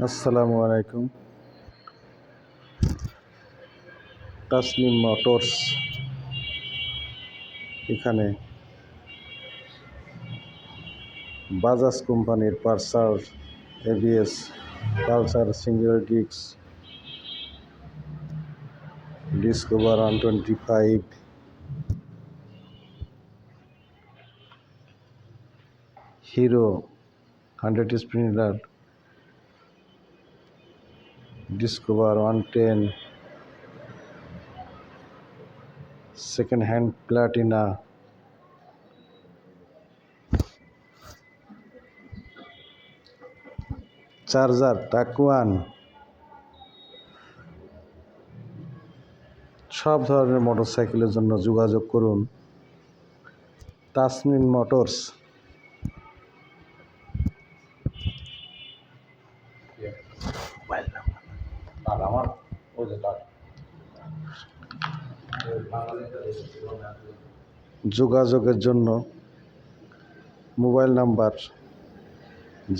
আসসালামু আলাইকুম। তাসনিম মোটরস এখানে বাজাজ কোম্পানির Pulsar ABS, Pulsar single disc, Discover 125, Hero 100 spinner, Discover 110, second hand Platina, charger টাকুয়ান, সব ধরনের মোটরসাইকেলের জন্য যোগাযোগ করুন তাসনিম মোটরস। যোগাযোগের জন্য মোবাইল নাম্বার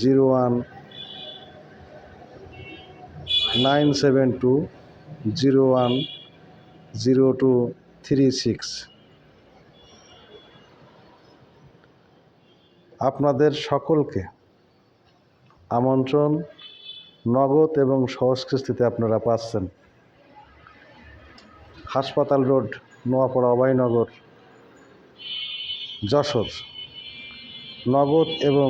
019720100236। আপনাদের সকলকে আমন্ত্রণ। নগদ এবং সহজ কিস্তিতে আপনারা পাচ্ছেন। হাসপাতাল রোড, নোয়াপাড়া, অভয়নগর, যশোর। নগদ এবং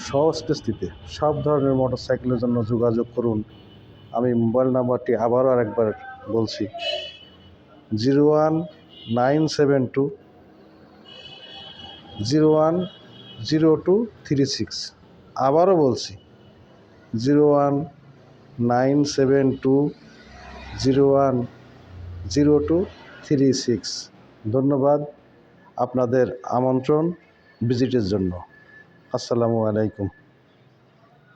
সহজ কিস্তিতে সব ধরনের মোটরসাইকেলের জন্য যোগাযোগ করুন। আমি মোবাইল নাম্বারটি আবারও আরেকবার বলছি, 01972010236। আবারও বলছি, 01972010236। ধন্যবাদ আপনাদের আমন্ত্রণ ভিজিটের জন্য। আসসালামু আলাইকুম।